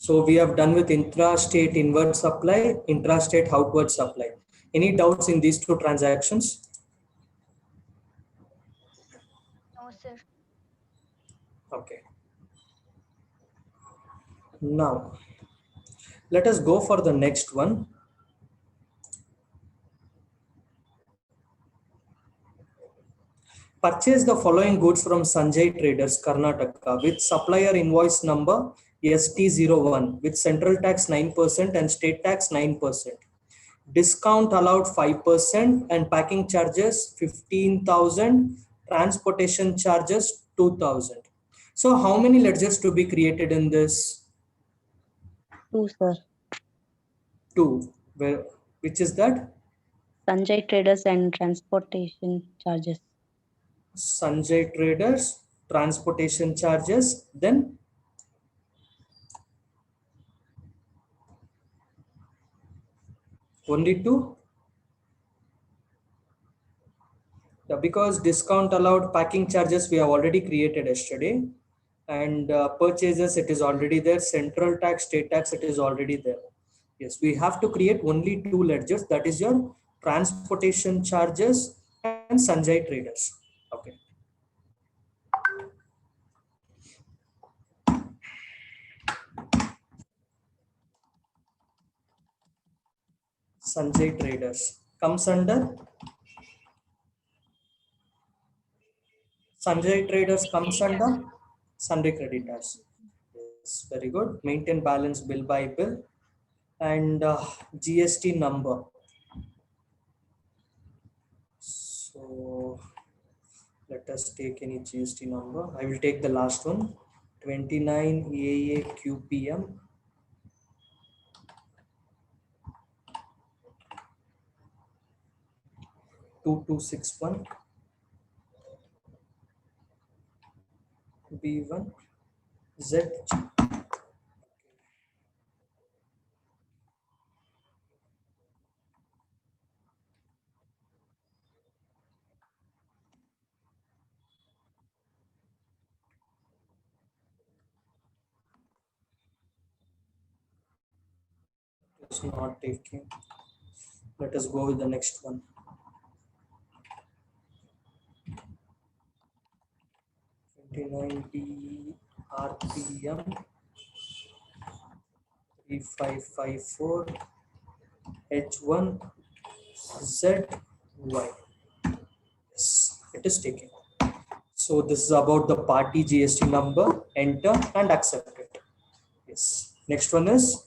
So we have done with intrastate inward supply, intrastate outward supply. Any doubts in these two transactions? No, sir. Okay. Now, let us go for the next one. Purchase the following goods from Sanjay Traders, Karnataka with supplier invoice number ST01 with central tax 9% and state tax 9%. Discount allowed 5% and packing charges 15,000, transportation charges 2,000. So how many ledgers to be created in this? 2, sir. 2. Which is that? Sanjay Traders and transportation charges. Sanjay Traders, transportation charges, then only 2. Yeah, because discount allowed packing charges we have already created yesterday, and purchases it is already there, central tax, state tax it is already there. Yes, we have to create only 2 ledgers, that is your transportation charges and Sanjay Traders. Okay. Sanjay Traders comes under Sanjay Traders comes under Sunday creditors. Yes, very good. Maintain balance bill by bill and GST number. So let us take any GST number. I will take the last one. 29 EAA-QPM 2261 B1 Z. It's not taking. Let us go with the next one. RPM 3554 H1 ZY. Yes, it is taken. So this is about the party GST number. Enter and accept it. Yes. Next one is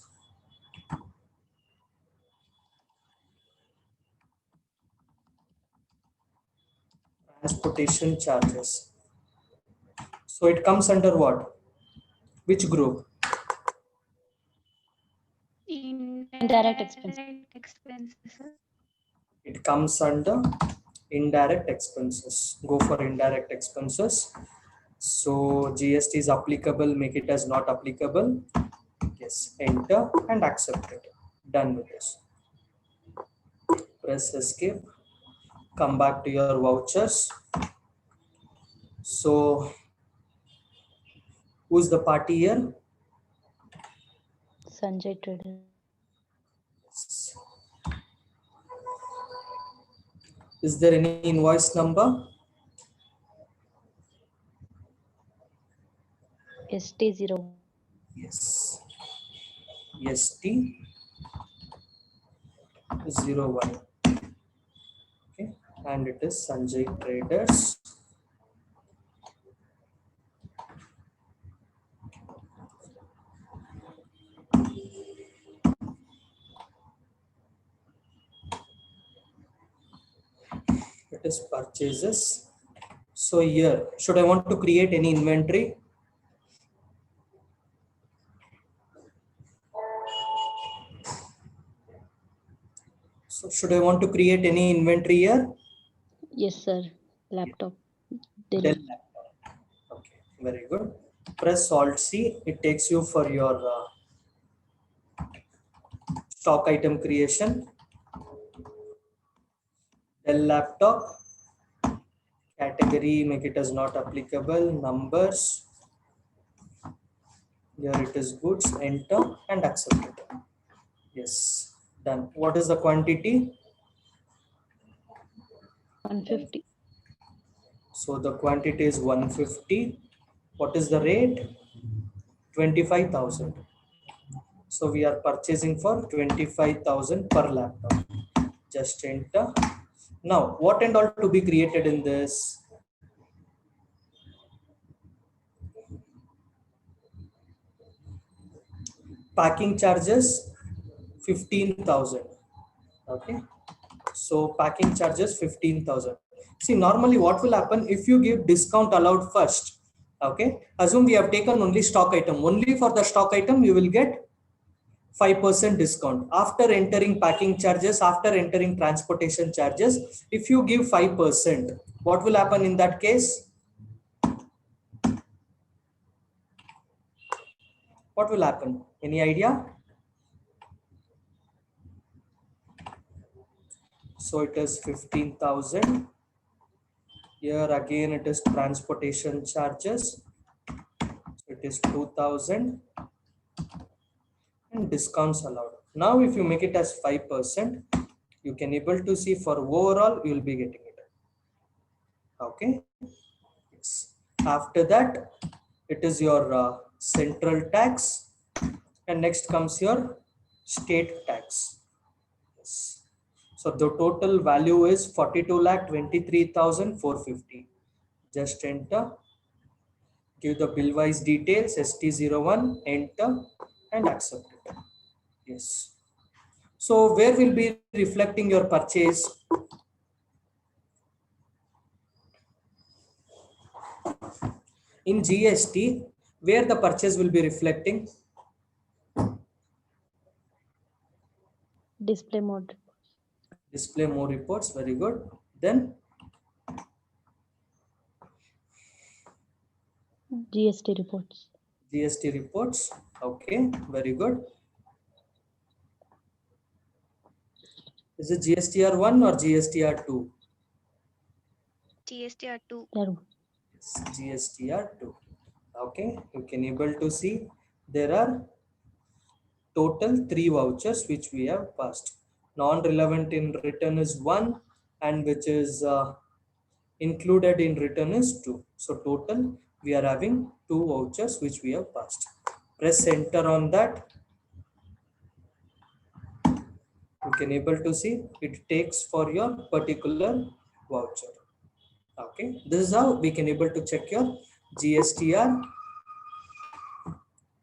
transportation charges. So it comes under what? Which group? Indirect expenses. It comes under indirect expenses. Go for indirect expenses. So GST is applicable, make it as not applicable. Yes, enter and accept it. Done with this. Press escape. Come back to your vouchers. So who's the party here? Sanjay Traders. Is there any invoice number? ST01. Yes. ST01. Okay. And it is Sanjay Traders. It is purchases. So here, should I want to create any inventory? So should I want to create any inventory here? Yes, sir. Laptop. Dell laptop. Okay, very good. Press Alt C. It takes you for your stock item creation. Dell laptop. Category, make it as not applicable. Numbers. Here it is goods, enter and accept it. Yes, done. What is the quantity? 150. So the quantity is 150. What is the rate? 25,000. So we are purchasing for 25,000 per laptop. Just enter. Now, what and all to be created in this? Packing charges 15,000. Okay. So packing charges 15,000. See, normally what will happen if you give discount allowed first? Okay. Assume we have taken only stock item. Only for the stock item, you will get 5% discount. After entering packing charges, after entering transportation charges, if you give 5%, what will happen in that case? What will happen? Any idea? So it is 15,000. Here again it is transportation charges. It is 2,000 and discounts allowed. Now if you make it as 5%, you can able to see for overall you will be getting it. Okay. Yes. After that, it is your central tax, and next comes your state tax. Yes. So the total value is 42,23,450. Just enter, give the bill wise details, ST01, enter and accept it. Yes. So where will be reflecting your purchase? In GST, where the purchase will be reflecting? Display mode. Display more reports, very good. Then GST reports. GST reports, okay, very good. Is it GSTR1 or GSTR2? GSTR2. There. GSTR2. Okay, you can able to see there are total 3 vouchers which we have passed. Non-relevant in return is 1, and which is included in return is 2. So total we are having 2 vouchers which we have passed. Press enter on that. You can able to see it takes for your particular voucher. Okay, this is how we can able to check your GSTR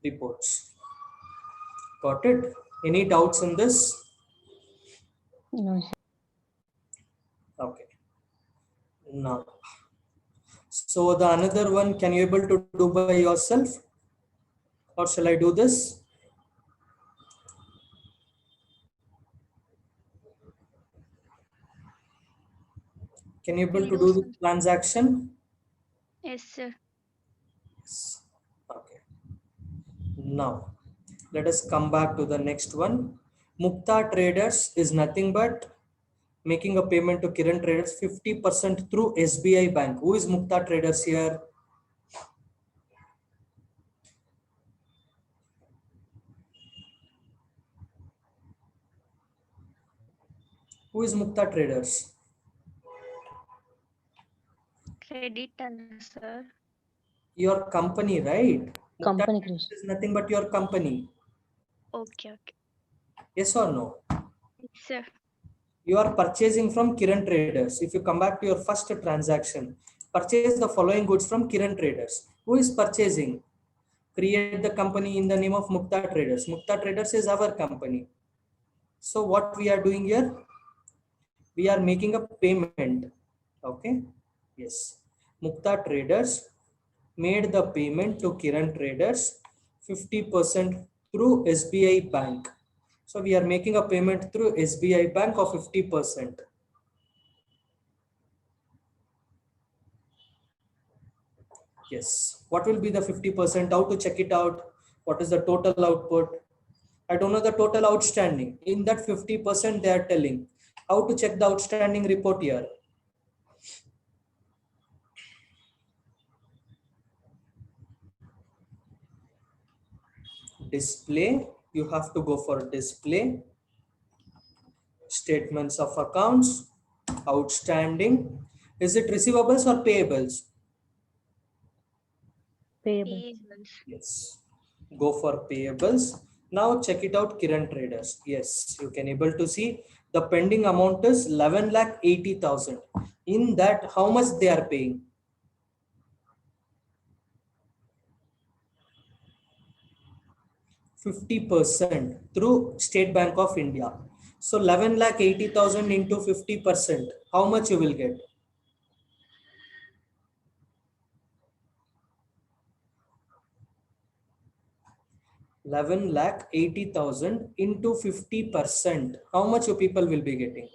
reports. Got it? Any doubts in this? No, sir. Okay. Now, so the another one, can you able to do by yourself, or shall I do this? Can you able Will to do, do sir. the transaction? Yes, sir. Yes. Okay. Now, let us come back to the next one. Mukta Traders is nothing but making a payment to Kiran Traders 50% through SBI Bank. Who is Mukta Traders here? Who is Mukta Traders? Creditor, sir. Your company, right? Mukta Company Traders creation. is nothing but your company. Okay, okay. Yes or no? Yes, sir. You are purchasing from Kiran Traders. If you come back to your first transaction, purchase the following goods from Kiran Traders. Who is purchasing? Create the company in the name of Mukta Traders. Mukta Traders is our company. So what we are doing here? We are making a payment. Okay. Yes. Mukta Traders made the payment to Kiran Traders 50% through SBI Bank. So we are making a payment through SBI Bank of 50%. Yes. What will be the 50%? How to check it out? What is the total output? I don't know the total outstanding. In that 50%, they are telling how to check the outstanding report here. display, you have to go for display, statements of accounts, outstanding. Is it receivables or payables? Payable. Payables. Yes. Go for payables. Now check it out, Kiran Traders. Yes, you can able to see the pending amount is 11,80,000. In that, how much they are paying? %50 through State Bank of India. So 11,80,000 into 50%. How much you will get? 11,80,000 into 50%. How much you people will be getting?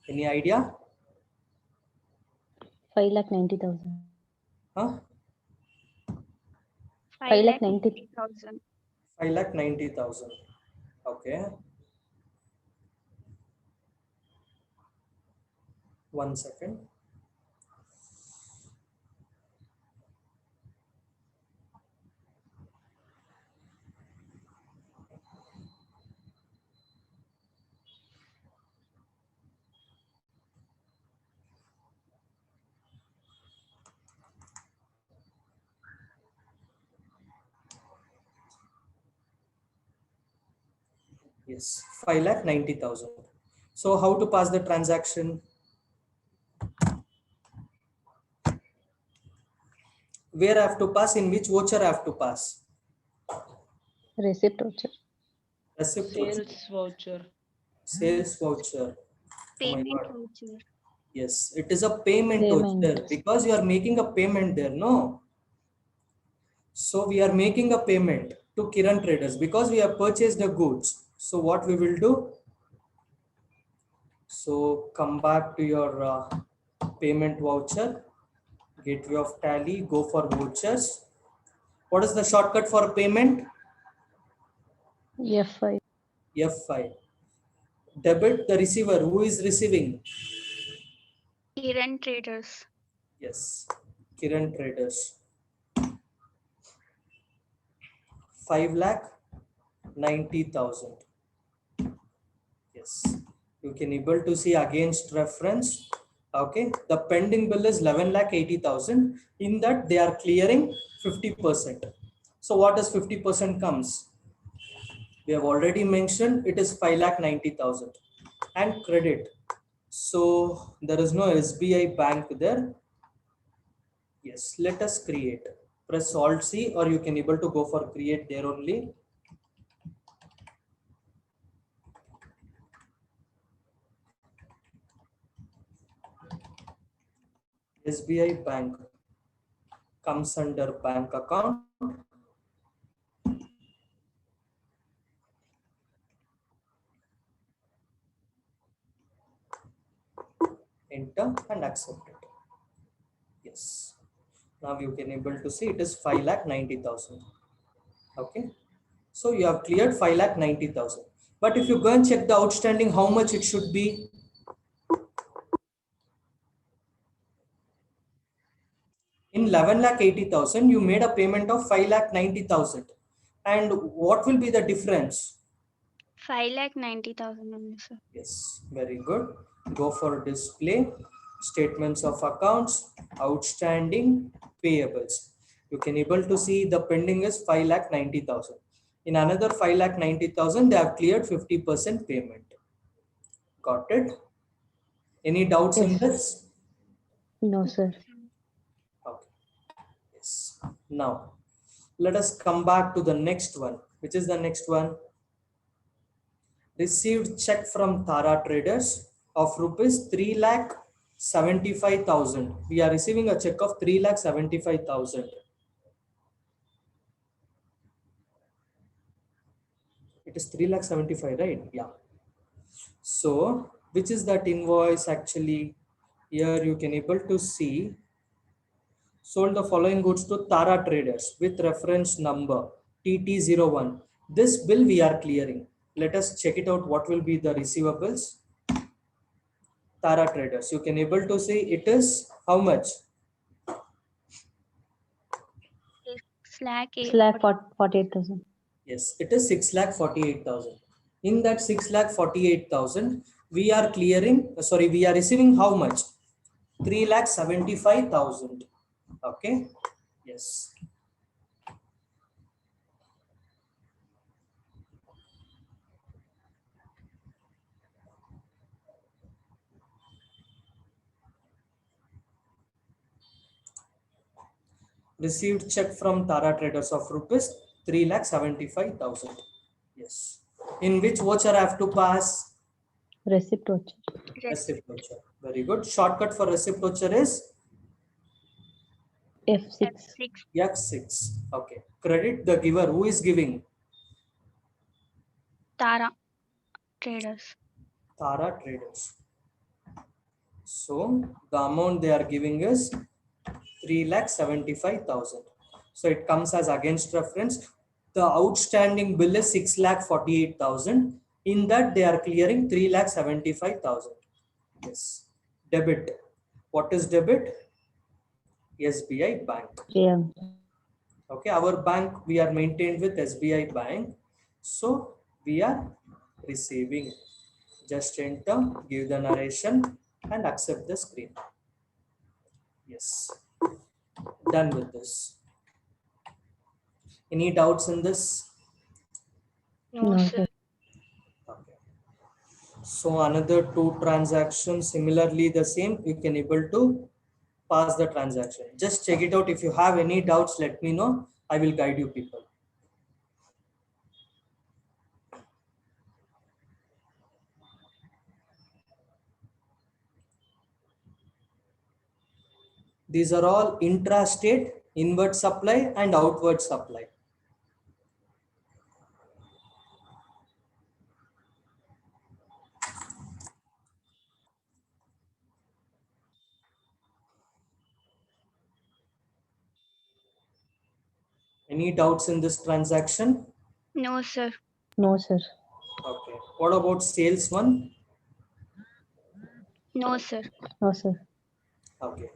Any idea? 5,90,000. Huh? 5,90,000. 5,90,000. Okay. 1 second. Yes, 5,90,000. So how to pass the transaction? Where I have to pass? In which voucher I have to pass? Receipt voucher. Receipt voucher. Sales voucher. Sales voucher. Oh my Payment God. voucher. Yes, it is a payment Payment. voucher because you are making a payment there, no? So we are making a payment to Kiran Traders because we have purchased the goods. So what we will do? So come back to your payment voucher, gateway of Tally, go for vouchers. What is the shortcut for payment? F5. F5. Debit the receiver. Who is receiving? Kiran Traders. Yes, Kiran Traders. 5,90,000. Yes, you can able to see against reference. Okay, the pending bill is 11,80,000. In that they are clearing 50%. So what does 50% comes? We have already mentioned it is 5,90,000 and credit. So there is no SBI bank there. Yes, let us create. Press Alt C or you can able to go for create there only. SBI bank comes under bank account. Enter and accept it. Yes. Now you can able to see it is 5,90,000. Okay. So you have cleared 5,90,000. But if you go and check the outstanding, how much it should be? In 11,80,000, you made a payment of 5,90,000. And what will be the difference? 5,90,000 only, sir. Yes, very good. Go for display, statements of accounts, outstanding, payables. You can able to see the pending is 5,90,000. In another 5,90,000, they have cleared 50% payment. Got it? Any doubts in Yes. this? No, sir. Okay. Yes. Now, let us come back to the next one. Which is the next one? Received check from Tara Traders of rupees 3,75,000. We are receiving a check of 3,75,000. It is 3,75,000, right? Yeah. So, which is that invoice actually? Here you can able to see sold the following goods to Tara Traders with reference number TT01. This bill we are clearing. Let us check it out. What will be the receivables? Tara Traders. You can able to see it is how much? 6,48,000. Yes, it is 6,48,000. In that 6,48,000, we are clearing, sorry, we are receiving how much? 3,75,000. Okay. Yes. Received check from Tara Traders of rupees 3,75,000. Yes. In which voucher I have to pass? Receipt voucher. Receipt voucher. Very good. Shortcut for receipt voucher is F6. F6. X6. Okay. Credit the giver. Who is giving? Tara Traders. Tara Traders. So the amount they are giving is 3,75,000. So it comes as against reference. The outstanding bill is 6,48,000. In that they are clearing 3,75,000. Yes. Debit. What is debit? SBI Bank. Yeah. Okay, our bank, we are maintained with SBI Bank. So we are receiving. Just enter, give the narration and accept the screen. Yes. Done with this. Any doubts in this? No, No, sir. sir. Okay. So another two transactions, similarly the same, you can able to pass the transaction. Just check it out. If you have any doubts, let me know. I will guide you people. These are all intrastate, inward supply and outward supply. Any doubts in this transaction? No, sir. No, sir. Okay. What about sales one? No, sir. No, sir. Okay.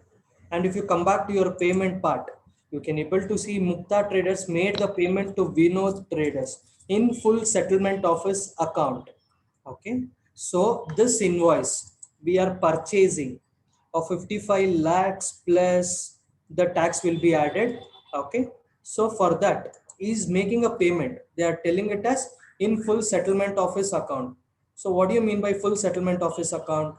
And if you come back to your payment part, you can able to see Mukta Traders made the payment to Vinod Traders in full settlement of his account. Okay. So this invoice we are purchasing of 55 lakhs plus the tax will be added. Okay. So for that he is making a payment. They are telling it as in full settlement of his account. So what do you mean by full settlement of his account?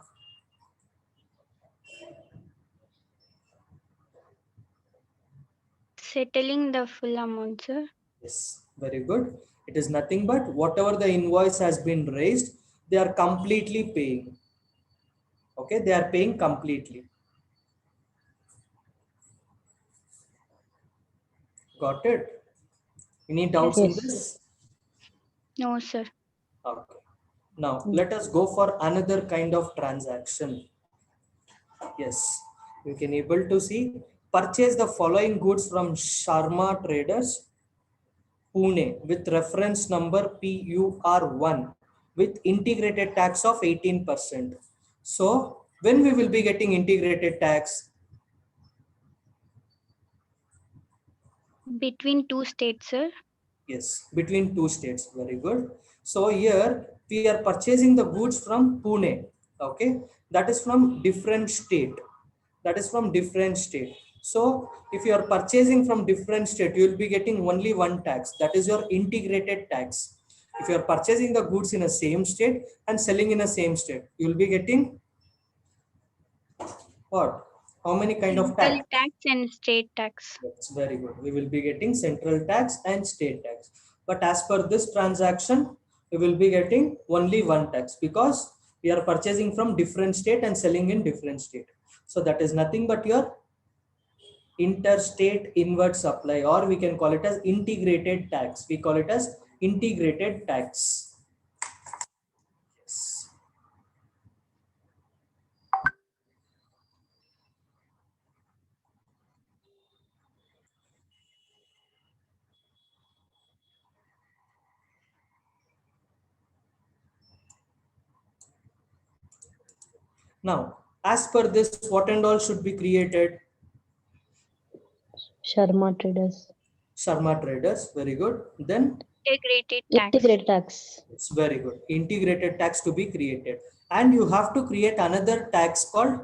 Settling the full amount, sir. Yes, very good. It is nothing but whatever the invoice has been raised, they are completely paying. Okay, they are paying completely. Got it? Any doubts in Yes. this? No, sir. Okay. Now let us go for another kind of transaction. Yes, you can able to see purchase the following goods from Sharma Traders Pune with reference number PUR1 with integrated tax of 18%. So when we will be getting integrated tax? Between two states, sir. Yes, between two states. Very good. So here we are purchasing the goods from Pune. Okay, that is from different state. That is from different state. So if you are purchasing from different state, you will be getting only one tax. That is your integrated tax. If you are purchasing the goods in a same state and selling in a same state, you will be getting what? How many kind of Local tax? tax and state tax. That's very good. We will be getting central tax and state tax. But as per this transaction, we will be getting only one tax because we are purchasing from different state and selling in different state. So that is nothing but your interstate inward supply, or we can call it as integrated tax. We call it as integrated tax. Yes. Now, as per this, what and all should be created? Sharma Traders. Sharma Traders, very good. Then Integrated tax. Integrated tax. it's very good. Integrated tax to be created. And you have to create another tax called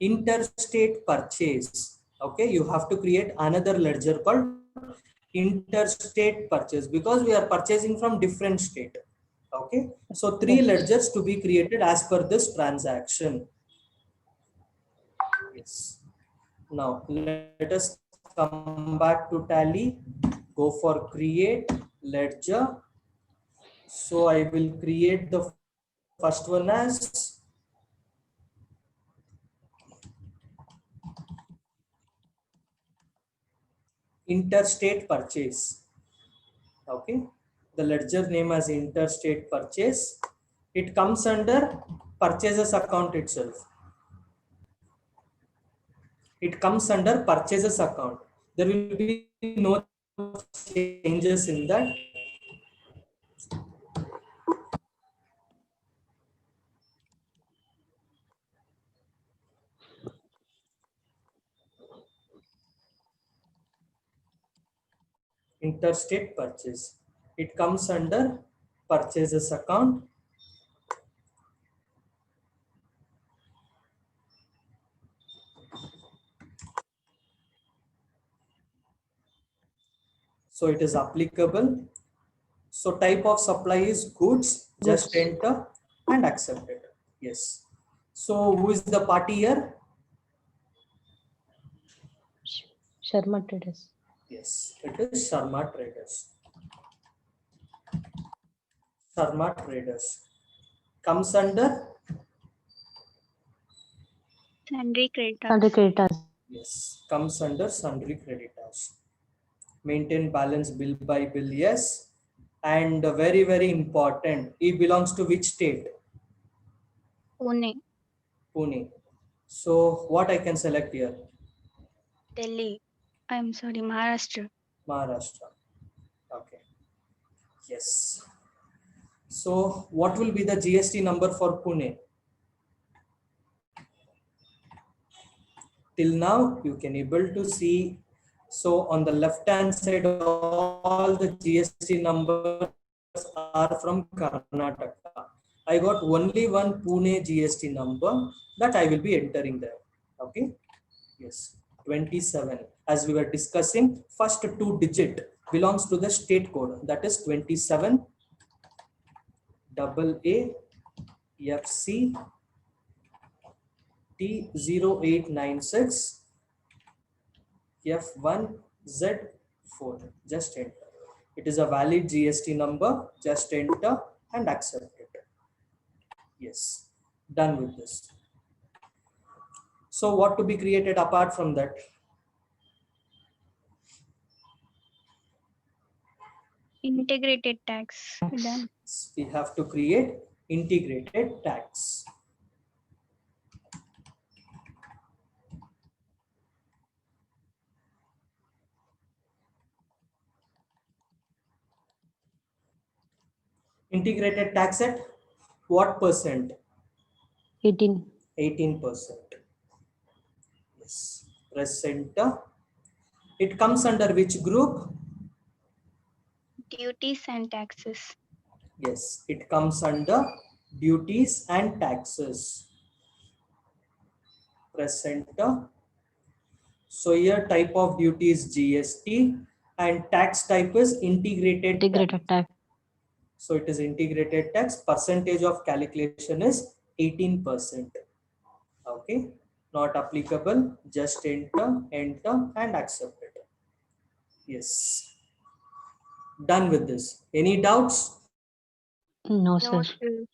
interstate purchase. Okay, you have to create another ledger called interstate purchase because we are purchasing from different state. Okay, so 3 Yes. ledgers to be created as per this transaction. Yes. Now let us come back to Tally. Go for create ledger. So I will create the first one as interstate purchase. Okay, the ledger name as interstate purchase. It comes under purchases account itself. It comes under purchases account. There will be no changes in that. Interstate purchase. It comes under purchases account. So it is applicable. So type of supply is goods, just Goods. enter and accept it. Yes. So who is the party here? Sharma Traders. Yes, it is Sharma Traders. Sharma Traders comes under, Sundry creditors. Sundry creditors. yes, comes under sundry creditors. Maintain balance bill by bill, yes. And very important, it belongs to which state? Pune. Pune. So what I can select here? Delhi. I'm sorry, Maharashtra. Maharashtra. Okay. Yes. So what will be the GST number for Pune? Till now you can able to see. So on the left hand side, all the GST numbers are from Karnataka. I got only one Pune GST number that I will be entering there. Okay. Yes. 27. As we were discussing, first 2 digit belongs to the state code, that is 27 AAFC T0896 F1Z4. Just enter. It is a valid GST number. Just enter and accept it. Yes. Done with this. So what to be created apart from that? Integrated tax. Done. We have to create integrated tax. Integrated tax at what percent? 18. 18%. Yes. Press enter. It comes under which group? Duties and taxes. Yes, it comes under duties and taxes. Press enter. So here type of duty is GST and tax type is integrated tax. Integrated tax. So it is integrated tax. Percentage of calculation is 18%. Okay, not applicable. Just enter and accept it. Yes. Done with this. Any doubts? No, No, sir. sir.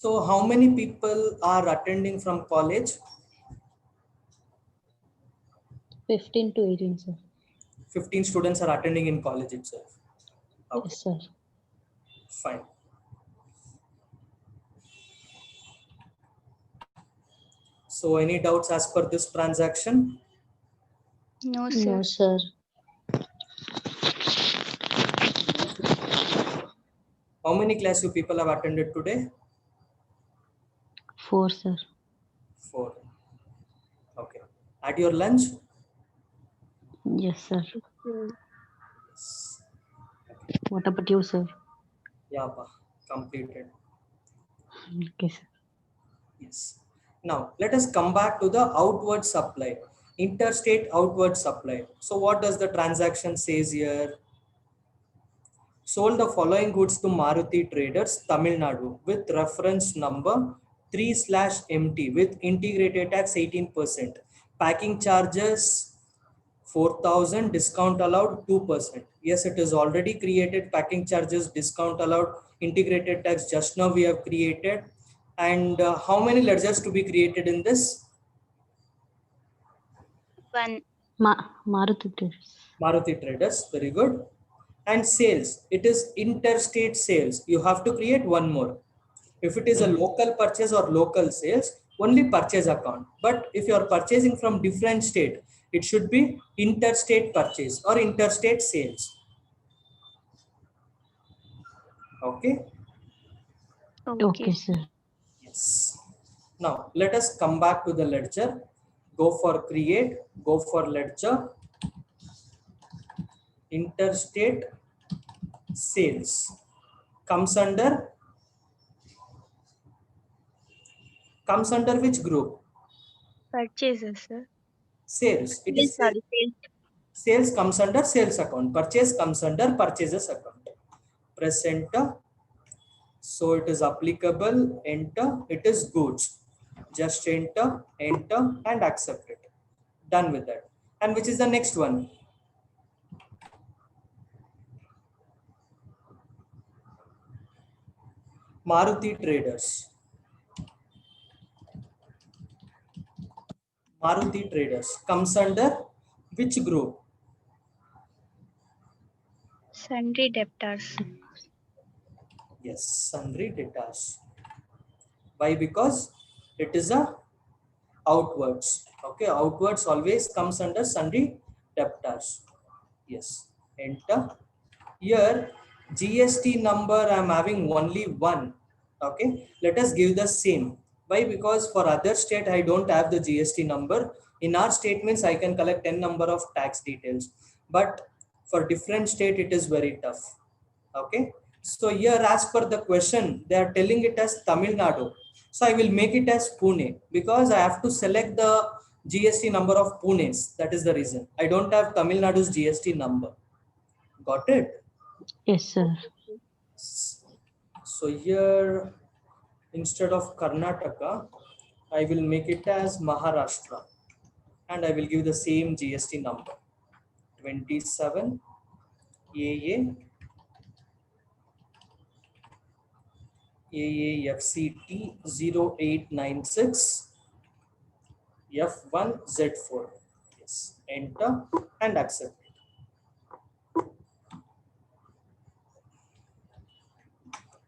So how many people are attending from college? 15 to 18, sir. 15 students are attending in college itself. Okay, Yes, sir. fine. So any doubts as per this transaction? No, sir. No, sir. How many class you people have attended today? 4, sir. 4. Okay. At your lunch? Yes, sir. Mm. What about you, sir? Yeah, pa, completed. Okay, sir. Yes. Now let us come back to the outward supply, interstate outward supply. So what does the transaction says here? Sold the following goods to Maruti Traders, Tamil Nadu, with reference number 3/MT with integrated tax 18%, packing charges 4,000, discount allowed 2%. Yes, it is already created. Packing charges, discount allowed, integrated tax just now we have created. And how many ledgers to be created in this? 1. Maruti Traders. Maruti Traders, very good. And sales, it is interstate sales. You have to create one more. If it is a local purchase or local sales, only purchase account. But if you are purchasing from different state, it should be interstate purchase or interstate sales. Okay. Okay. Okay, sir. Yes. Now let us come back to the ledger. Go for create, go for ledger, interstate sales. Comes under which group? Purchases, sir. Sales. It Yes, is sorry. Sales. sales comes under sales account. Purchase comes under purchases account. Press enter. So it is applicable. Enter. It is goods. Just enter, enter, and accept it. Done with that. And which is the next one? Maruti Traders. Maruti Traders comes under which group? Sundry debtors. Yes, sundry debtors. Why? Because it is a outwards. Okay, outwards always comes under sundry debtors. Yes, enter. Here GST number I'm having only one. Okay, let us give the same. Why? Because for other state I don't have the GST number. In our statements I can collect n number of tax details, but for different state it is very tough. Okay, so here as per the question they are telling it as Tamil Nadu, so I will make it as Pune because I have to select the GST number of Pune's. That is the reason I don't have Tamil Nadu's GST number. Got it? Yes, sir. So here instead of Karnataka I will make it as Maharashtra and I will give the same GST number 27 AA AAFCT 0896 F1Z4. Yes, enter and accept it.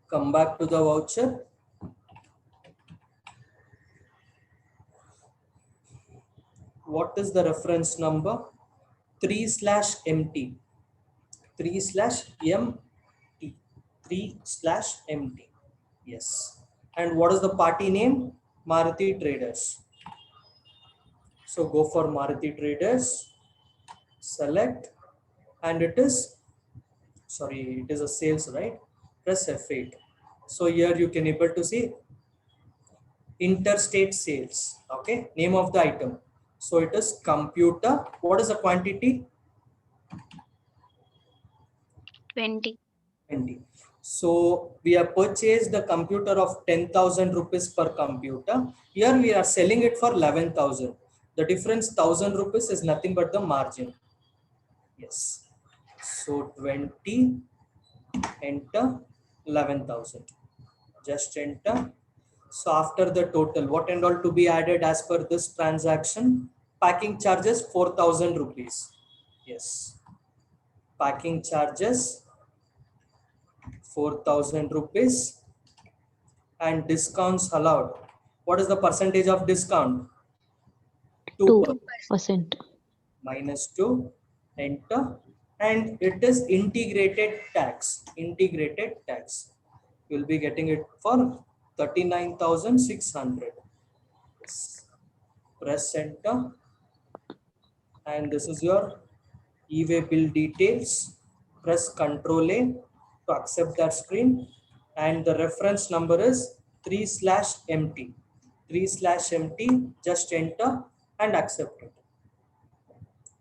Come back to the voucher. What is the reference number? 3/MT. 3/MT. 3/MT. Yes. And what is the party name? Maruti Traders. So go for Maruti Traders, select, and it is, sorry, it is a sales, right? Press F8. So here you can able to see interstate sales. Okay, name of the item. So it is computer. What is the quantity? 20. 20. So we have purchased the computer of 10,000 rupees per computer. Here we are selling it for 11,000. The difference 1,000 rupees is nothing but the margin. Yes. So 20, enter 11,000. Just enter. So after the total, what and all to be added as per this transaction? Packing charges 4,000 rupees. Yes. Packing charges 4,000 rupees and discounts allowed. What is the percentage of discount? 2%. 2%. Minus 2, enter, and it is integrated tax. Integrated tax. You will be getting it for 39,600. Yes. Press enter, and this is your e-way bill details. Press Ctrl A to accept that screen, and the reference number is 3/empty. 3/empty. Just enter and accept it.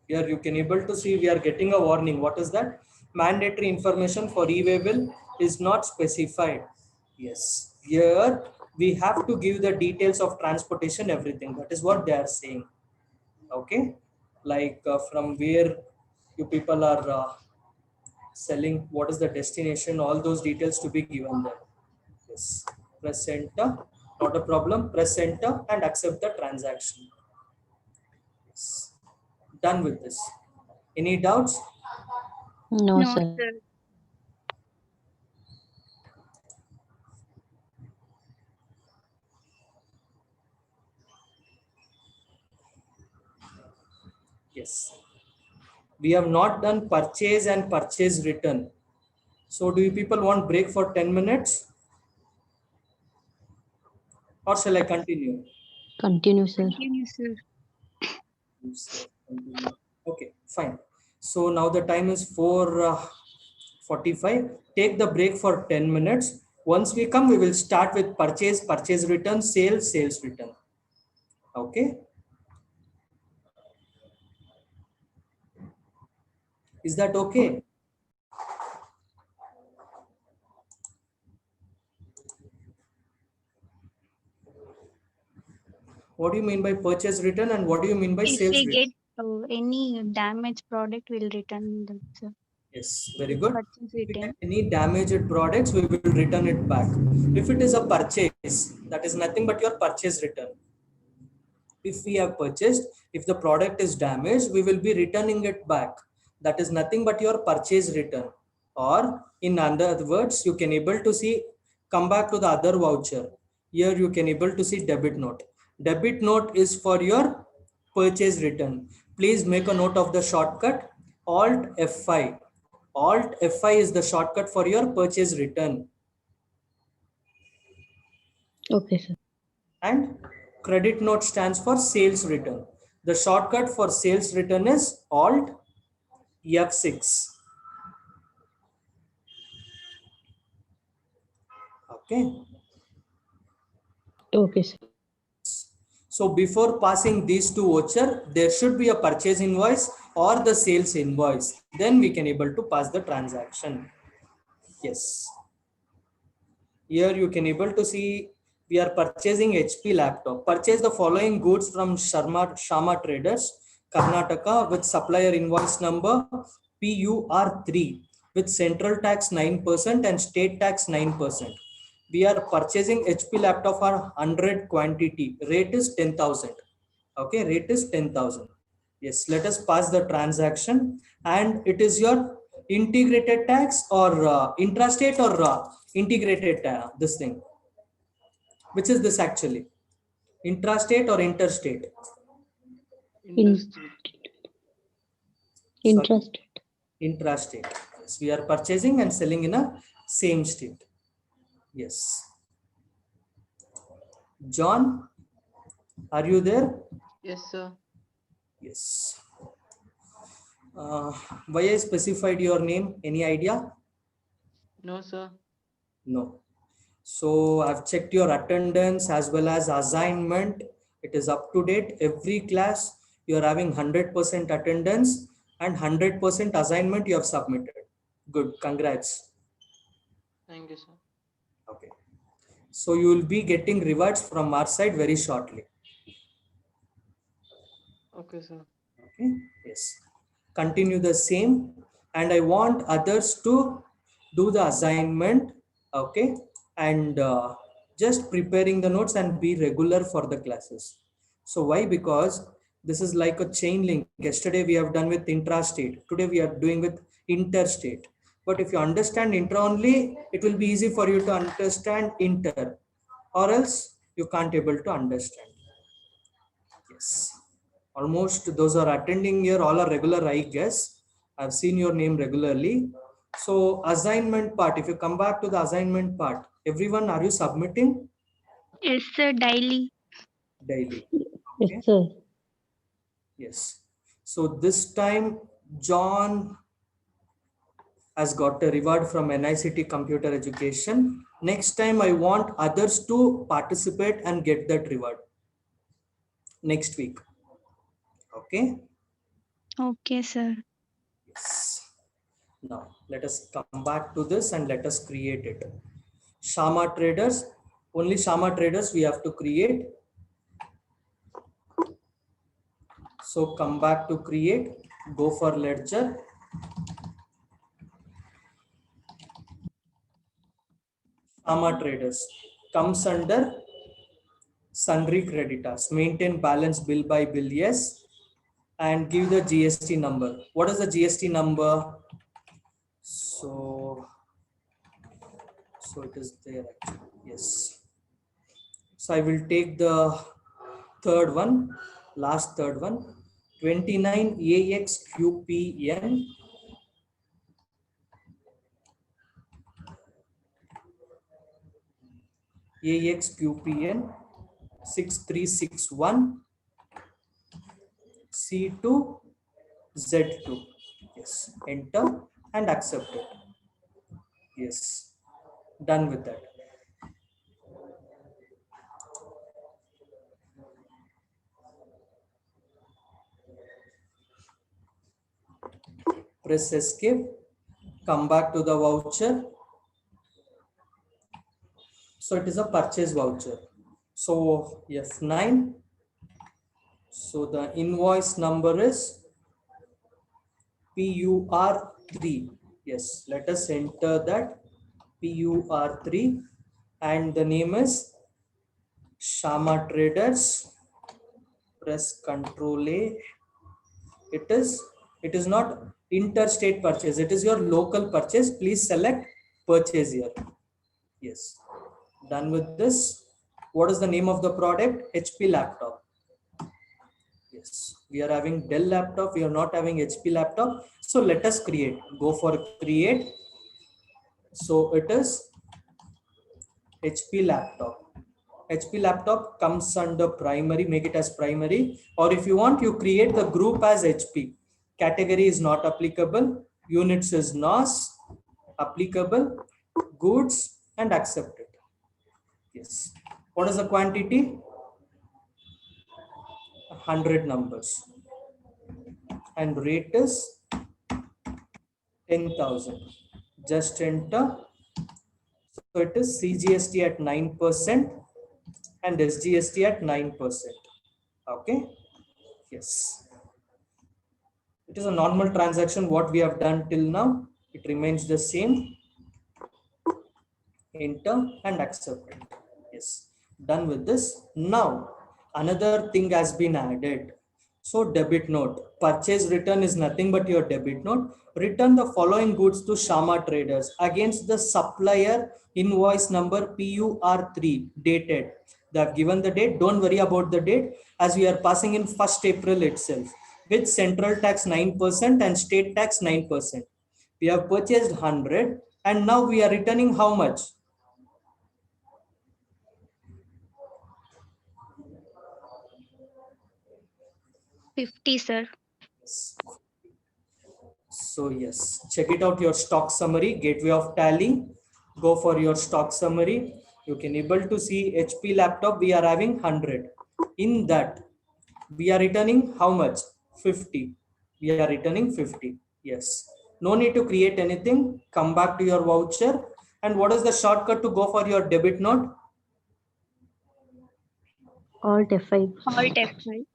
Here you can able to see we are getting a warning. What is that? Mandatory information for e-way bill is not specified. Yes, here we have to give the details of transportation, everything. That is what they are saying. Okay, like from where you people are selling, what is the destination, all those details to be given there. Yes, press enter, not a problem. Press enter and accept the transaction. Yes. Done with this. Any doubts? No, No, sir. sir. Yes. We have not done purchase and purchase return. So do you people want break for 10 minutes? Or shall I continue? Continue, sir. Continue, sir. Okay, fine. So now the time is 4:45. Take the break for 10 minutes. Once we come, we will start with purchase, purchase return, sales, sales return. Okay. Is that okay? What do you mean by purchase return and what do you mean by If sales we return? get any damaged product, we'll return that, sir. Yes, very good. Purchase If we return. get any damaged products, we will return it back. If it is a purchase, that is nothing but your purchase return. If we have purchased, if the product is damaged, we will be returning it back. That is nothing but your purchase return. Or in other words, you can able to see, come back to the other voucher. Here you can able to see debit note. Debit note is for your purchase return. Please make a note of the shortcut Alt F5. Alt F5 is the shortcut for your purchase return. Okay, sir. And credit note stands for sales return. The shortcut for sales return is Alt F6. Okay. Okay, sir. So before passing these two voucher, there should be a purchase invoice or the sales invoice. Then we can able to pass the transaction. Yes. Here you can able to see we are purchasing HP laptop. Purchase the following goods from Shama Traders, Karnataka with supplier invoice number PUR3 with central tax 9% and state tax 9%. We are purchasing HP laptop for 100 quantity. Rate is 10,000. Okay, rate is 10,000. Yes, let us pass the transaction, and it is your integrated tax or intrastate or integrated this thing. Which is this actually? Intrastate or interstate? Interest. Intrastate. Yes, we are purchasing and selling in a same state. Yes. John, are you there? Yes, sir. Yes. Why I specified your name? Any idea? No, sir. No. So I've checked your attendance as well as assignment. It is up to date. Every class you're having 100% attendance and 100% assignment you have submitted. Good. Congrats. Thank you, sir. Okay. So you will be getting rewards from our side very shortly. Okay, sir. Okay. Yes. Continue the same. And I want others to do the assignment. Okay. And Just preparing the notes and be regular for the classes. So why? Because this is like a chain link. Yesterday we have done with intrastate. Today we are doing with interstate. But if you understand intra only, it will be easy for you to understand inter, or else you can't able to understand. Yes. Almost those are attending here, all are regular, I guess. I've seen your name regularly. So assignment part, if you come back to the assignment part, everyone, are you submitting Yes, sir. Daily. daily? Yes, Okay. sir. Yes. So this time John has got a reward from NICT Computer Education. Next time I want others to participate and get that reward next week. Okay. Okay, sir. Yes. Now let us come back to this and let us create it. Shama traders, only Shama traders we have to create. So come back to create, go for ledger. Shama traders comes under sundry creditors. Maintain balance bill by bill, yes. And give the GST number. What is the GST number? So it is there actually. Yes. So I will take the third one, last third one, 29 AXQPN AXQPN 6361 C2 Z2. Yes, enter and accept it. Yes, done with that. Press escape, come back to the voucher. So it is a purchase voucher. So F9. So the invoice number is PUR3. Yes, let us enter that PUR3 and the name is Shama Traders. Press Ctrl A. It is not interstate purchase. It is your local purchase. Please select purchase here. Yes. Done with this. What is the name of the product? HP laptop. Yes. We are having Dell laptop. We are not having HP laptop. So let us create. Go for create. So it is HP laptop. HP laptop comes under primary, make it as primary, or if you want, you create the group as HP. Category is not applicable, units is NOS, applicable, goods, and accepted. Yes. What is the quantity? 100 numbers. And rate is 10,000. Just enter. So it is CGST at 9%. And SGST at 9%. Okay. Yes. It is a normal transaction. What we have done till now, it remains the same. Enter and accept it. Yes. Done with this. Now, another thing has been added. So debit note. Purchase return is nothing but your debit note. Return the following goods to Shama Traders against the supplier invoice number PUR3 dated. They have given the date. Don't worry about the date as we are passing in 1st April itself with central tax 9% and state tax 9%. We have purchased 100 and now we are returning how much? $50, sir. So yes, check it out your stock summary, gateway of tally. Go for your stock summary. You can able to see HP laptop we are having 100. In that we are returning how much? 50. We are returning 50. Yes. No need to create anything. Come back to your voucher. And what is the shortcut to go for your debit note? Alt F5. Alt F5.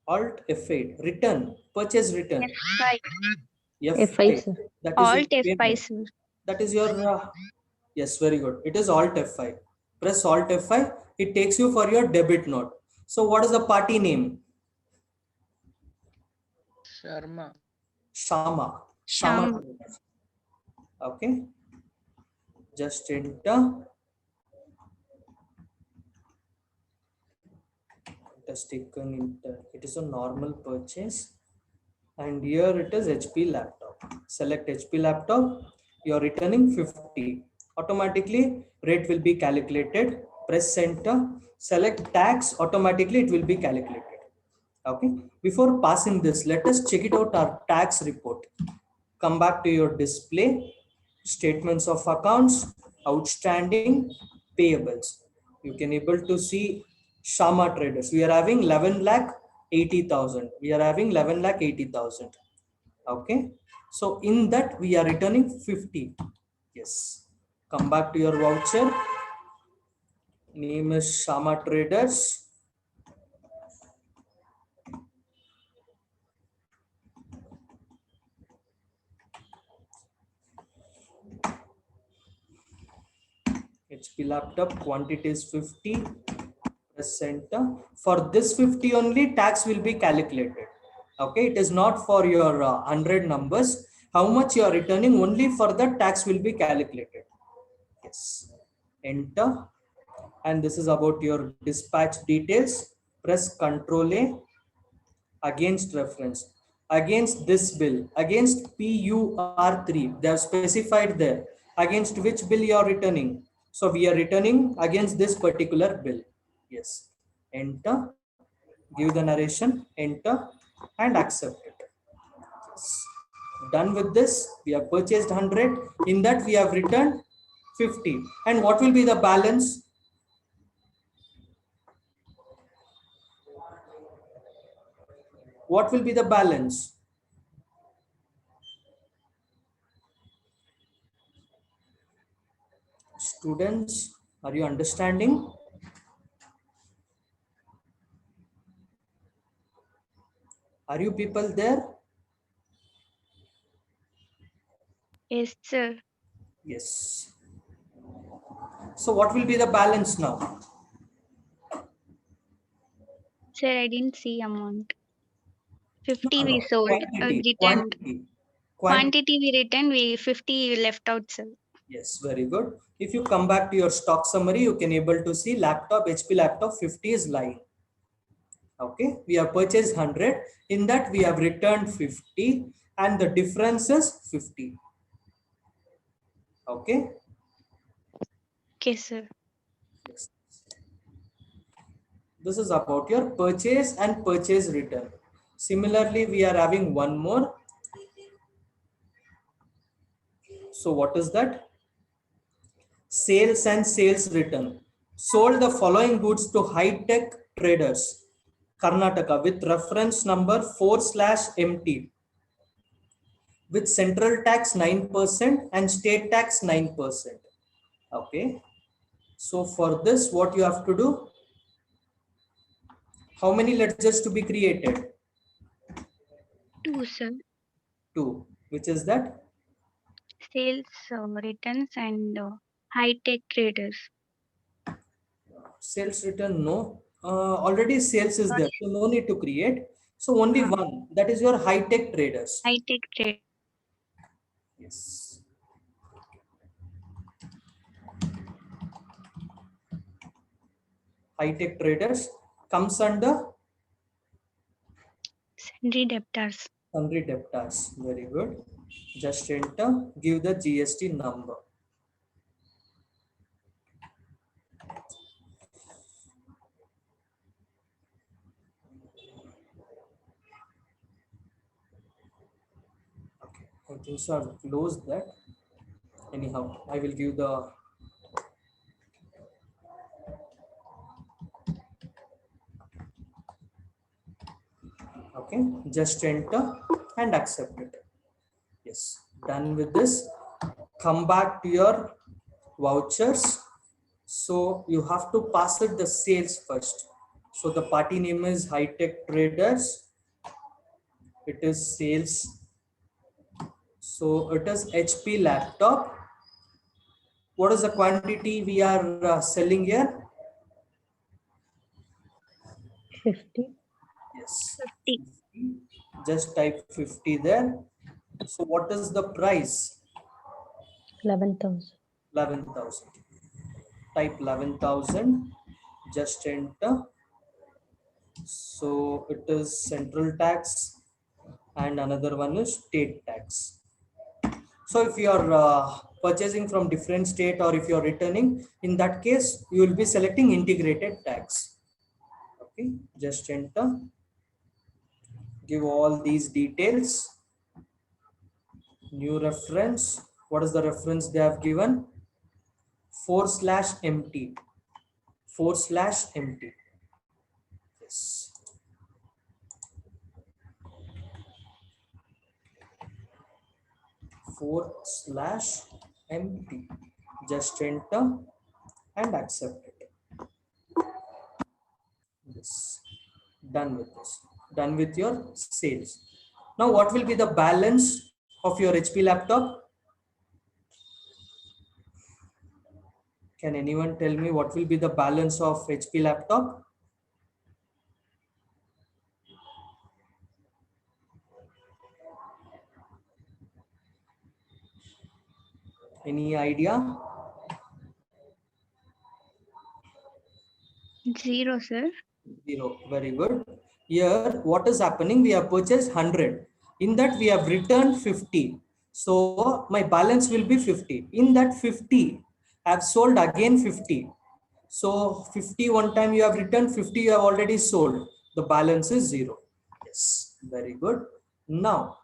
Alt F8. Return. Purchase return. F5. F5, sir. That is Alt your F5, payment. sir. That is your yes, very good. It is Alt F5. Press Alt F5. It takes you for your debit note. So what is the party name? Sharma. Shama. Sham. Okay. Just enter. It has taken it is a normal purchase. And here it is HP laptop. Select HP laptop. You're returning 50. Automatically rate will be calculated. Press enter. Select tax. Automatically it will be calculated. Okay. Before passing this, let us check it out our tax report. Come back to your display. Statements of accounts, outstanding, payables. You can able to see Shama Traders. We are having 11 lakh 80,000. We are having 11 lakh 80,000. Okay. So in that we are returning 50. Yes. Come back to your voucher. Name is Shama Traders. HP laptop, quantity is 50. Press enter. For this 50 only, tax will be calculated. Okay, it is not for your 100 numbers. How much you are returning, only for that tax will be calculated. Yes. Enter. And this is about your dispatch details. Press Ctrl A. Against reference. Against this bill. Against PUR3. They have specified there. Against which bill you are returning. So we are returning against this particular bill. Yes. Enter. Give the narration. Enter. And accept it. Yes. Done with this. We have purchased 100. In that we have returned 50. And what will be the balance? What will be the balance? Students, are you understanding? Are you people there? Yes, sir. Yes. So what will be the balance now? Sir, I didn't see amount. No, 50 no, we no. sold, Quantity. returned. Quantity. Quantity we returned, we 50 left out, sir. Yes, very good. If you come back to your stock summary, you can able to see laptop, HP laptop 50 is lying. Okay, we have purchased 100. In that we have returned 50 and the difference is 50. Okay. Okay, sir. Yes. This is about your purchase and purchase return. Similarly, we are having one more. So what is that? Sales and sales return. Sold the following goods to high-tech traders, Karnataka, with reference number 4/MT, with central tax 9% and state tax 9%. Okay. So for this, what you have to do? How many ledgers to be created? 2, sir. 2. Which is that? Sales, returns and high-tech traders. Sales return, no. Already sales is there, so no need to create. So only one, that is your high-tech traders. High-tech trade. Yes. High-tech traders comes under Sundry debtors. sundry debtors. Very good. Just enter, give the GST number. Okay, I think so. I've closed that. Anyhow, I will give the okay, just enter and accept it. Yes, done with this. Come back to your vouchers. So you have to pass it the sales first. So the party name is High Tech Traders. It is sales. So it is HP laptop. What is the quantity we are selling here? 50. Yes. 50. Just type 50 there. So what is the price? 11,000. 11,000. Type 11,000. Just enter. So it is central tax and another one is state tax. So if you are purchasing from different state or if you are returning, in that case, you will be selecting integrated tax. Okay, just enter. Give all these details. New reference. What is the reference they have given? /empty. /empty. Yes. /empty. Just enter and accept it. Yes. Done with this. Done with your sales. Now, what will be the balance of your HP laptop? Can anyone tell me what will be the balance of HP laptop? Any idea? 0, sir. 0. Very good. Here, what is happening? We have purchased 100. In that, we have returned 50. So, my balance will be 50. In that 50, I have sold again 50. So, 50 one time you have returned, 50 you have already sold. The balance is 0. Yes, very good. Now,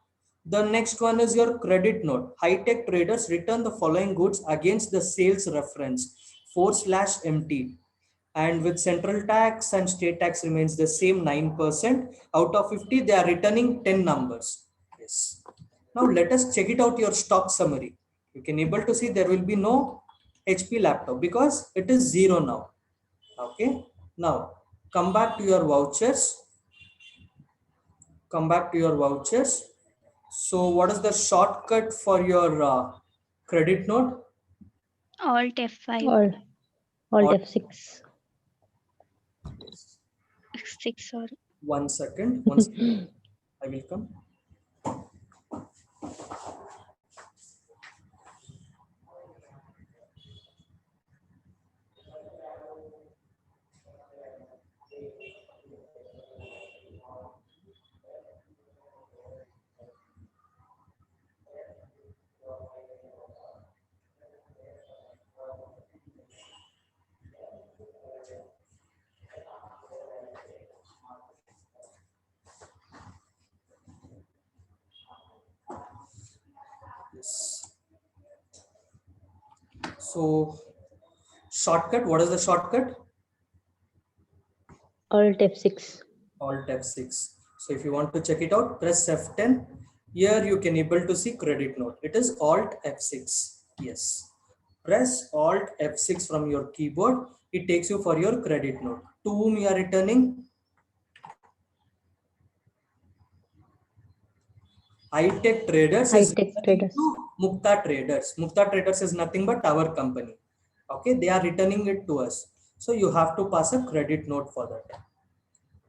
the next one is your credit note. High-tech traders return the following goods against the sales reference /empty. And with central tax and state tax remains the same 9%. Out of 50, they are returning 10 numbers. Yes. Now let us check it out your stock summary. You can able to see there will be no HP laptop because it is 0 now. Okay. Now come back to your vouchers. Come back to your vouchers. So what is the shortcut for your credit note? Alt F5. Alt F6. F6, sorry. 1 second. 1 second. I will come. So shortcut, what is the shortcut? Alt F6. Alt F6. So if you want to check it out, press F10. Here you can able to see credit note. It is Alt F6. Yes. Press Alt F6 from your keyboard. It takes you for your credit note. To whom you are returning? High-tech traders. High-tech traders. To Mukta Traders. Mukta Traders is nothing but our company. Okay, they are returning it to us. So you have to pass a credit note for that.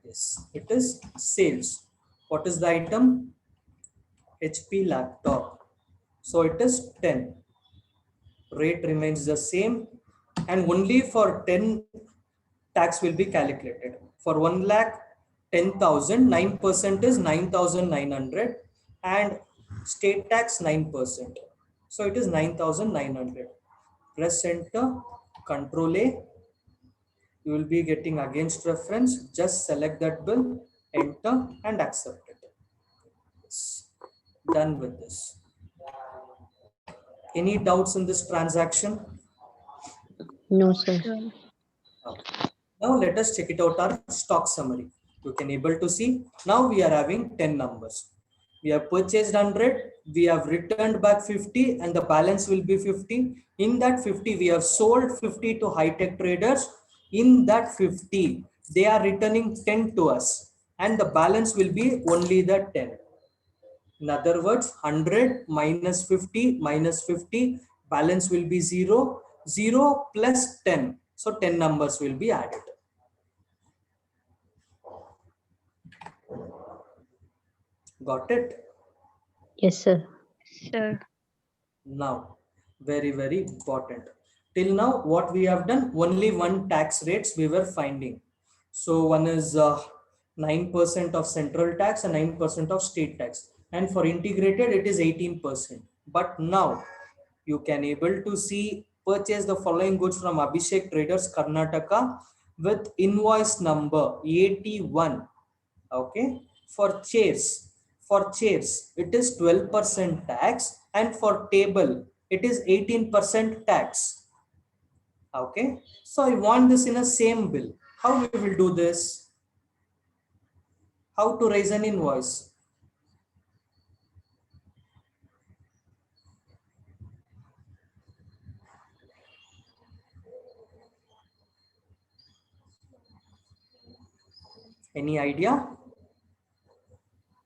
Yes, it is sales. What is the item? HP laptop. So it is 10. Rate remains the same and only for 10 tax will be calculated. For 1 lakh 10,000, 9% is 9,900 and state tax 9%. So it is 9,900. Press enter, Control A. You will be getting against reference. Just select that bill, enter and accept it. Yes. Done with this. Any doubts in this transaction? No, sir. Sure. Okay. Now let us check it out our stock summary. You can able to see now we are having 10 numbers. We have purchased 100, we have returned back 50 and the balance will be 50. In that 50, we have sold 50 to high-tech traders. In that 50, they are returning 10 to us and the balance will be only the 10. In other words, 100 minus 50, balance will be 0. 0 plus 10. So 10 numbers will be added. Got it? Yes, sir. Sir. Now, very important. Till now, what we have done, only one tax rates we were finding. So one is 9% of central tax and 9% of state tax. And for integrated, it is 18%. But now you can able to see purchase the following goods from Abhishek Traders Karnataka with invoice number 81. Okay, for chairs it is 12% tax, and for table it is 18% tax. Okay, so I want this in a same bill. How we will do this? How to raise an invoice? Any idea?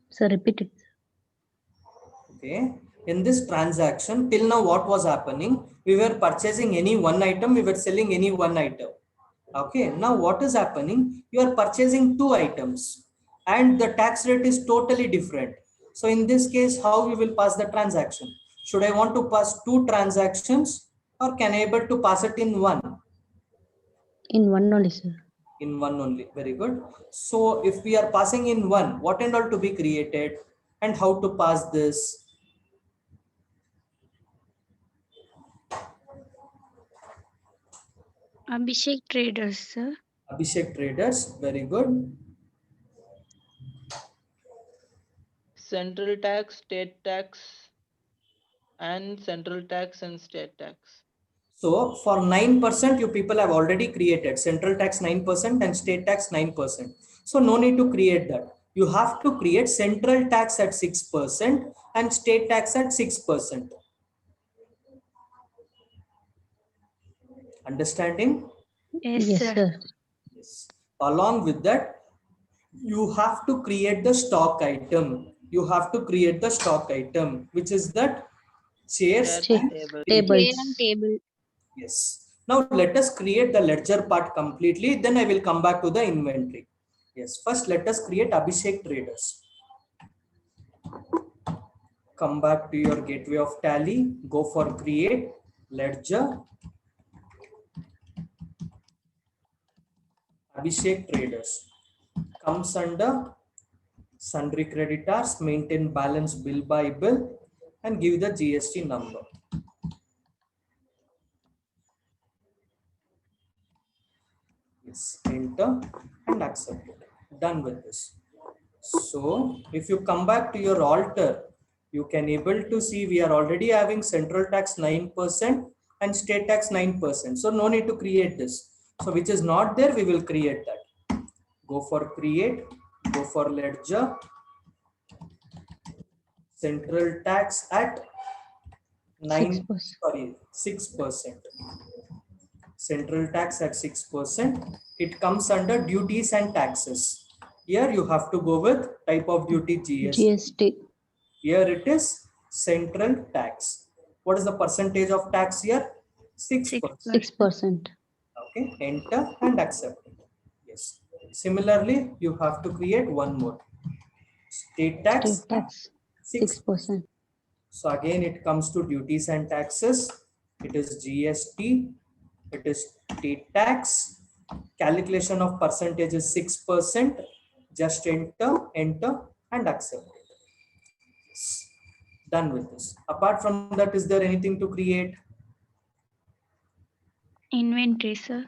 Sir, repeat it. Okay, in this transaction, till now what was happening? We were purchasing any one item, we were selling any one item. Okay, now what is happening? You are purchasing two items and the tax rate is totally different. So in this case, how we will pass the transaction? Should I want to pass two transactions, or can I able to pass it in one? In one only, sir. In one only. Very good. So if we are passing in one, what and all to be created and how to pass this? Abhishek Traders, sir. Abhishek Traders. Very good. Central tax, state tax, and central tax and state tax. So for 9%, you people have already created central tax 9% and state tax 9%. So no need to create that. You have to create central tax at 6% and state tax at 6%. Understanding? Yes, Yes, sir. sir. Yes. Along with that, you have to create the stock item. You have to create the stock item, which is that chairs. Chair, and table. tables. Chair Tables. and table. Yes. Now let us create the ledger part completely. Then I will come back to the inventory. Yes. First, let us create Abhishek Traders. Come back to your gateway of Tally. Go for create ledger. Abhishek Traders comes under sundry creditors, maintain balance bill by bill, and give the GST number. Yes, enter and accept it. Done with this. So if you come back to your altar, you can able to see we are already having central tax 9% and state tax 9%. So no need to create this. So which is not there, we will create that. Go for create, go for ledger, central tax at 6%. 6%. Central tax at 6%. It comes under duties and taxes. Here you have to go with type of duty GST. GST. Here it is central tax. What is the percentage of tax here? 6%. 6%. Okay, enter and accept it. Yes. Similarly, you have to create one more. State tax. State tax. 6%. 6%. So again, it comes to duties and taxes. It is GST. It is state tax. Calculation of percentage is 6%. Just enter and accept it. Yes. Done with this. Apart from that, is there anything to create? Inventory, sir.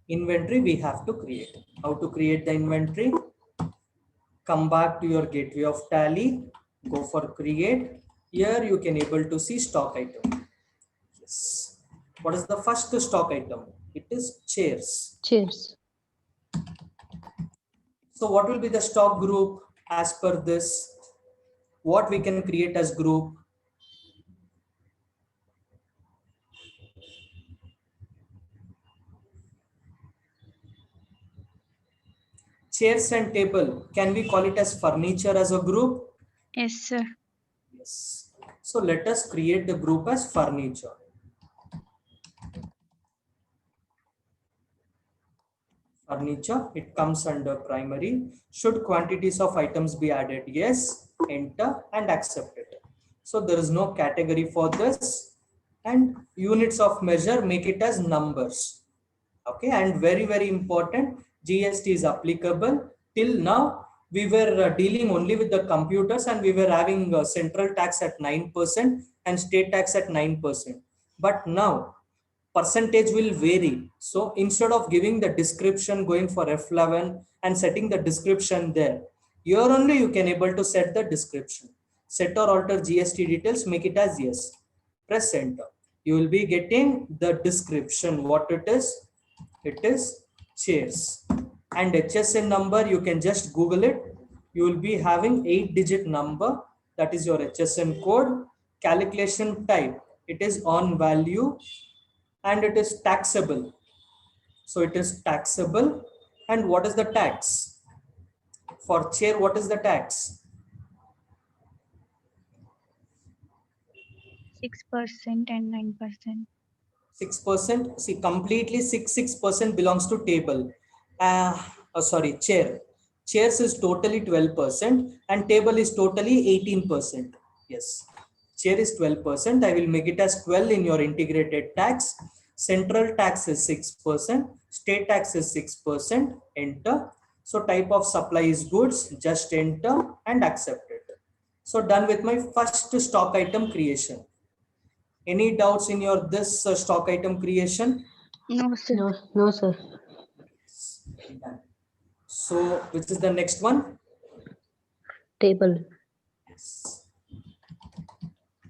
Inventory we have to create. How to create the inventory? Come back to your gateway of Tally. Go for create. Here you can able to see stock item. Yes. What is the first stock item? It is chairs. Chairs. So what will be the stock group as per this? What we can create as group? Chairs and table. Can we call it as furniture as a group? Yes, sir. Yes. So let us create the group as furniture. Furniture, it comes under primary. Should quantities of items be added? Yes, enter and accept it. So there is no category for this, and units of measure, make it as numbers. Okay, and very important, GST is applicable. Till now we were dealing only with the computers, and we were having central tax at 9% and state tax at 9%. But now percentage will vary. So instead of giving the description, going for F11 and setting the description there, here only you can able to set the description. Set or alter GST details, make it as yes. Press enter. You will be getting the description, what it is. It is chairs. And HSN number, you can just Google it. You will be having 8-digit number. That is your HSN code. Calculation type, it is on value, and it is taxable. So it is taxable. And what is the tax? For chair, what is the tax? 6% and 9%. 6%. See, completely 6% belongs to table. Sorry, chair. Chairs is totally 12% and table is totally 18%. Yes. Chair is 12%. I will make it as 12 in your integrated tax. Central tax is 6%. State tax is 6%. Enter. So type of supply is goods. Just enter and accept it. So done with my first stock item creation. Any doubts in your this stock item creation? No, sir. No, no, sir. Done. So which is the next one? Table. Yes.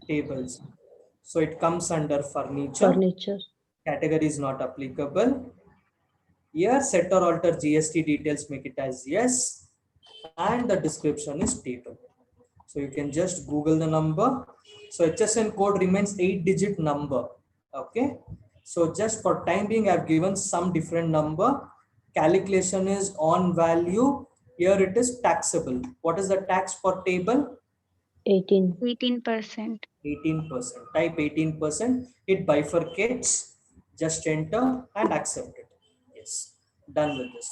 Tables. So it comes under furniture. Furniture. Category is not applicable. Here set or alter GST details, make it as yes. And the description is table. So you can just Google the number. So HSN code remains 8-digit number. Okay. So just for time being, I've given some different number. Calculation is on value. Here it is taxable. What is the tax for table? 18. 18%. 18%. Type 18%. It bifurcates. Just enter and accept it. Yes. Done with this.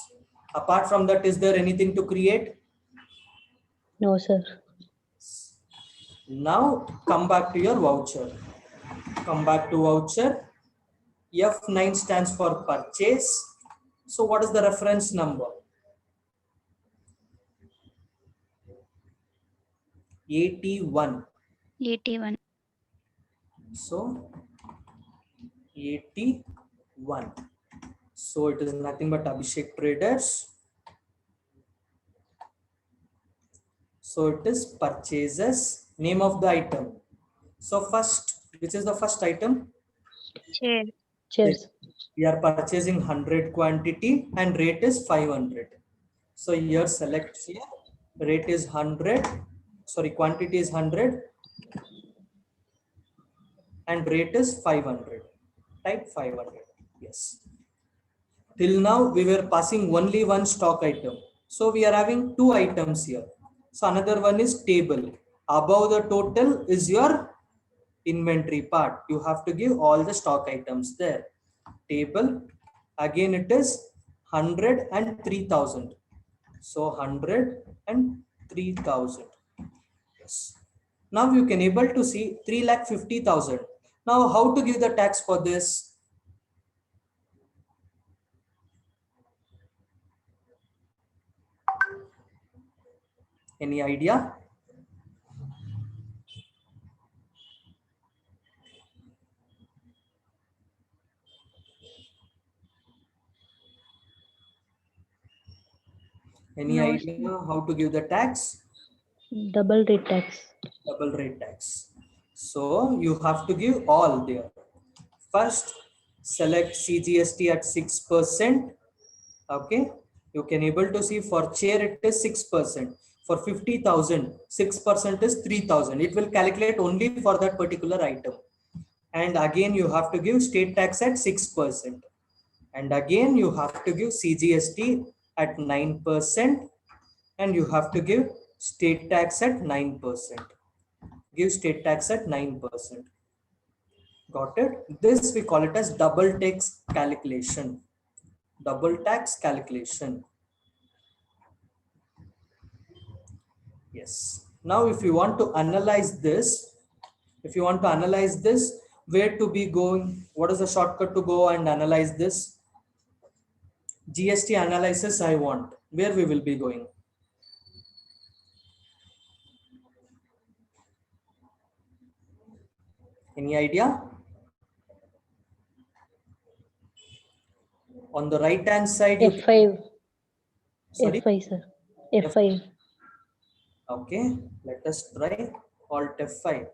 Apart from that, is there anything to create? No, sir. Now come back to your voucher. Come back to voucher. F9 stands for purchase. So what is the reference number? 81. 81. So 81. So it is nothing but Abhishek Traders. So it is purchases, name of the item. So first, which is the first item? Chair. Chairs. We are purchasing 100 quantity and rate is 500. So here select here, rate is 100, sorry, quantity is 100 and rate is 500. Type 500, yes. Till now we were passing only one stock item. So we are having two items here. So another one is table. Above the total is your inventory part. You have to give all the stock items there. Table, again it is 100 and 3000. So 100 and 3000. Yes. Now you can able to see 3,50,000. Now how to give the tax for this? Any idea? Any No, idea how to give the tax? Double rate tax. Double rate tax. So you have to give all there. First, select CGST at 6%. Okay. You can able to see for chair it is 6%. For 50,000, 6% is 3,000. It will calculate only for that particular item. And again, you have to give state tax at 6%. And again, you have to give CGST at 9%. And you have to give state tax at 9%. Give state tax at 9%. Got it? This we call it as double tax calculation. double tax calculation. Yes. Now, if you want to analyze this, where to be going? What is the shortcut to go and analyze this? GST analysis I want. Where we will be going? Any idea? On the right hand side, you F5. sorry. F5, sir. F5. Okay, let us try Alt F5.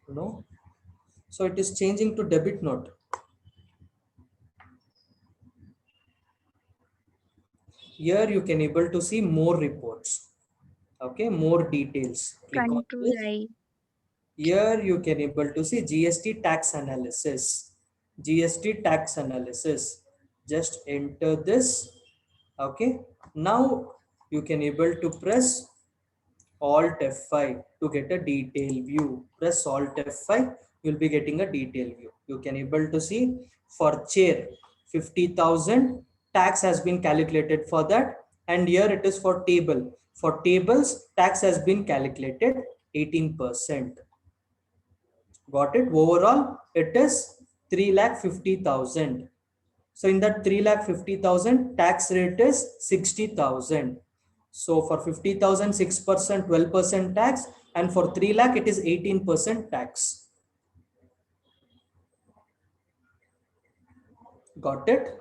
No. So it is changing to debit note. Here you can able to see more reports. Okay, more details. Click on Control this. I. Here you can able to see GST tax analysis. GST tax analysis. Just enter this. Okay. Now you can able to press Alt F5 to get a detail view. Press Alt F5, you'll be getting a detail view. You can able to see for chair 50,000 tax has been calculated for that, and here it is for table. For tables, tax has been calculated 18%. Got it? Overall, it is 3,50,000. So in that 3,50,000, tax rate is 60,000. So for 50,000, 6%, 12% tax, and for 3 lakh, it is 18% tax. Got it?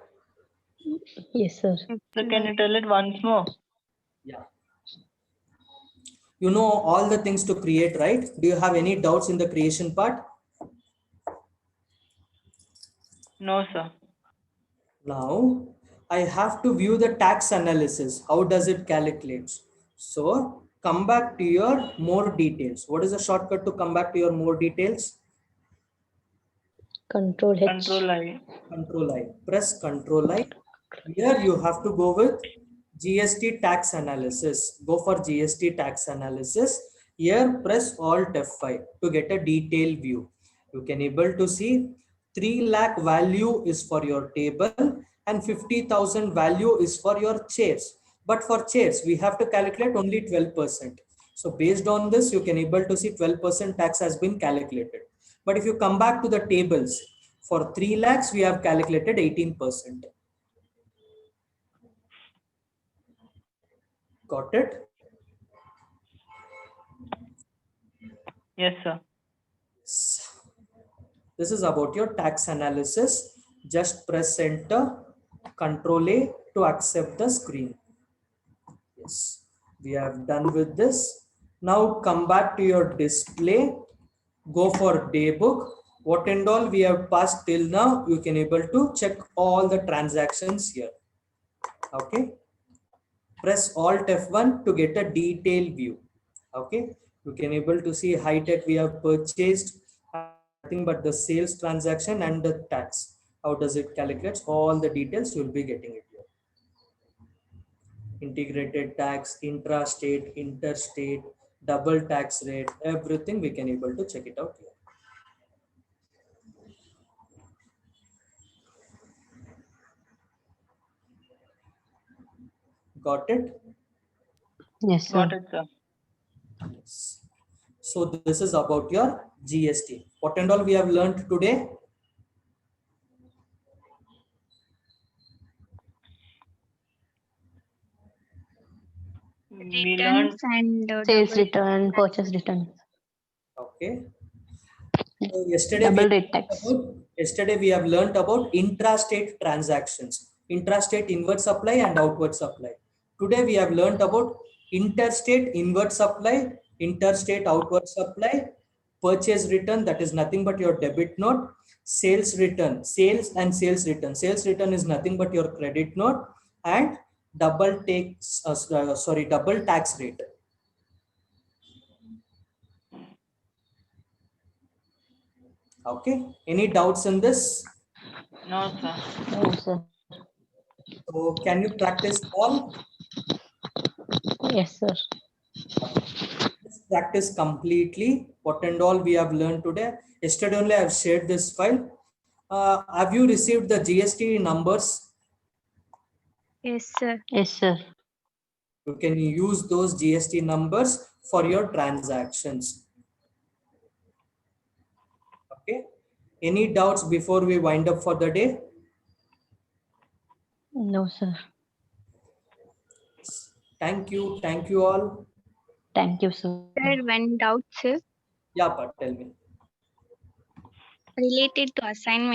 Yes, sir. So can you tell it once more? Yeah. You know all the things to create, right? Do you have any doubts in the creation part? No, sir. Now, I have to view the tax analysis. How does it calculate? So, come back to your more details. What is the shortcut to come back to your more details? Control H. Control I. Control I. Press Control I. Here you have to go with GST tax analysis. Go for GST tax analysis. Here press Alt F5 to get a detailed view. You can able to see 3 lakh value is for your table and 50,000 value is for your chairs. But for chairs, we have to calculate only 12%. So based on this, you can able to see 12% tax has been calculated. But if you come back to the tables, for 3 lakhs, we have calculated 18%. Got it? Yes, sir. This is about your tax analysis. Just press enter, Control A to accept the screen. Yes, we have done with this. Now come back to your display. Go for day book. What and all we have passed till now, you can able to check all the transactions here. Okay. Press Alt F1 to get a detailed view. Okay. You can able to see high tech we have purchased, nothing but the sales transaction and the tax. How does it calculate? All the details you'll be getting it here. Integrated tax, intra-state, interstate, double tax rate, everything we can able to check it out here. Got it? Yes, sir. Got it, sir. Yes. So this is about your GST. What and all we have learned today? We learned Returns and Sales double return, purchase return. Okay. So yesterday we have learned about intrastate transactions, intrastate inward supply and outward supply. Today we have learned about interstate inward supply, interstate outward supply, purchase return, that is nothing but your debit note, sales return, sales and sales return. Sales return is nothing but your credit note, and double tax rate. Okay. Any doubts in this? no, sir. No, sir. So can you practice all? Yes, sir. Let's practice completely what and all we have learned today. Yesterday only I have shared this file. Have you received the GST numbers? Yes, sir. Yes, sir. You can use those GST numbers for your transactions. Okay. Any doubts before we wind up for the day? No, sir. Thank you. Thank you all. Thank you, sir. Sir, one doubt, sir, Yeah, but tell me. related to assignment.